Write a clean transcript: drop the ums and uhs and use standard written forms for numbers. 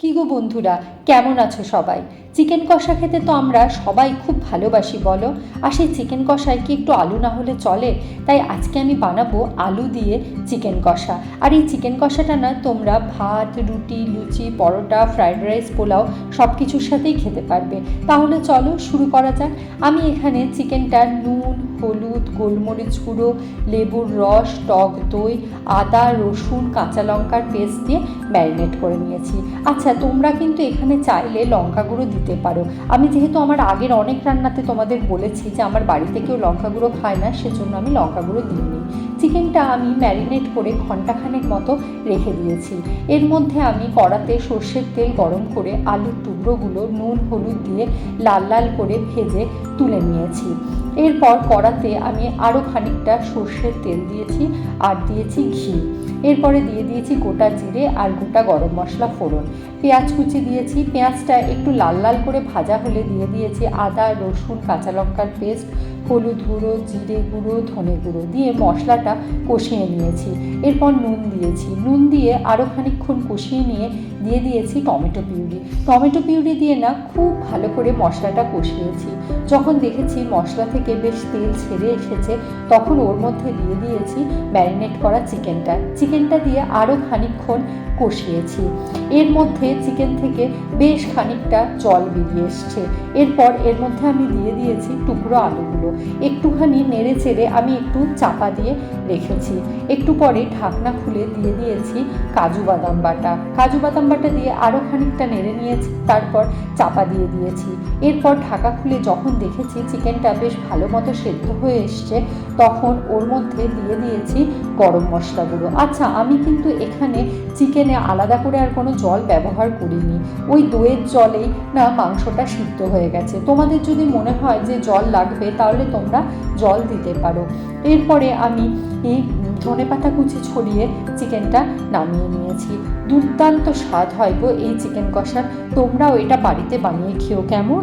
কি গো বন্ধুরা, কেমন আছো সবাই? চিকেন কষা খেতে তো আমরা সবাই খুব ভালোবাসি বলো। আর সেই চিকেন কষায় কি একটু আলু না হলে চলে? তাই আজকে আমি বানাবো আলু দিয়ে চিকেন কষা। আর এই চিকেন কষাটা না তোমরা ভাত, রুটি, লুচি, পরোটা, ফ্রাইড রাইস, পোলাও সব কিছুর সাথেই খেতে পারবে। তাহলে চলো শুরু করা যাক। আমি এখানে চিকেনটা নুন, হলুদ, গোলমরিচ গুঁড়ো, লেবুর রস, টক দই, আদা, রসুন, কাঁচা লঙ্কার পেস্ট দিয়ে ম্যারিনেট করে নিয়েছি। আচ্ছা, তোমরা কিন্তু এখানে চাইলে লঙ্কা গুঁড়ো দিতে পারো। আমি যেহেতু আমার আগের অনেক রান্নাতে তোমাদের বলেছি যে আমার বাড়িতে কেউ লঙ্কা গুঁড়ো খায় না, সেজন্য আমি লঙ্কা গুঁড়ো দিইনি। চিকেনটা আমি ম্যারিনেট করে ঘন্টাখানেক মতো রেখে দিয়েছি। এর মধ্যে আমি কড়াতে সর্ষের তেল গরম করে আলুর টুকরোগুলো নুন হলুদ দিয়ে লাল লাল করে ভেজে তুলে নিয়েছি। এরপর কড়াতে আমি আরও খানিকটা সর্ষের তেল দিয়েছি আর দিয়েছি ঘি। এরপরে দিয়ে দিয়েছি গোটা জিরে আর গোটা গরম মশলা ফোড়ন। পেঁয়াজ কুচি দিয়েছি। পেঁয়াজটা একটু লাল লাল করে ভাজা হলে দিয়ে দিয়েছি আদা, রসুন, কাঁচা লঙ্কার পেস্ট, হলুদ গুঁড়ো, জিরে গুঁড়ো, ধনে গুঁড়ো দিয়ে মশলাটা কষিয়ে নিয়েছি। এরপর নুন দিয়েছি। নুন দিয়ে আরও খানিকক্ষণ কষিয়ে নিয়ে দিয়ে দিয়েছি টমেটো পিউরি। টমেটো পিউরি দিয়ে না খুব ভালো করে মশলাটা কষিয়েছি। যখন দেখেছি মশলা থেকে বেশ তেল ছেড়ে এসেছে, তখন ওর মধ্যে দিয়ে দিয়েছি ম্যারিনেট করা চিকেনটা দিয়ে আরও খানিকক্ষণ কষিয়েছি। এর মধ্যে চিকেন থেকে বেশ খানিকটা জল বেরিয়ে এসছে। এরপর এর মধ্যে আমি দিয়ে দিয়েছি টুকরো আলুগুলো। একটুখানি নেড়ে চেড়ে আমি একটু চাপা দিয়ে রেখেছি। একটু পরে ঢাকনা খুলে দিয়ে দিয়েছি কাজু বাদাম বাটা দিয়ে আরও খানিকটা নেড়ে নিয়েছি। তারপর চাপা দিয়ে দিয়েছি। এরপর ঢাকা খুলে যখন দেখেছি চিকেনটা বেশ ভালো মতো সেদ্ধ হয়ে এসছে, তখন ওর মধ্যে দিয়ে দিয়েছি গরম মশলা গুঁড়ো। আচ্ছা, আমি কিন্তু এখানে চিকেনে আলাদা করে আর কোনো জল ব্যবহার করিনি। ওই দইয়ের জলেই না মাংসটা সিদ্ধ হয়ে গেছে। তোমাদের যদি মনে হয় যে জল লাগবে তাহলে তোমরা জল দিতে পারো। এরপরে আমি এই ধনেপাতা কুচি ছড়িয়ে চিকেনটা নামিয়ে নিয়েছি। দুর্দান্ত স্বাদ হয় গো এই চিকেন কষার। তোমরাও এটা বাড়িতে বানিয়ে খেও। কেমন?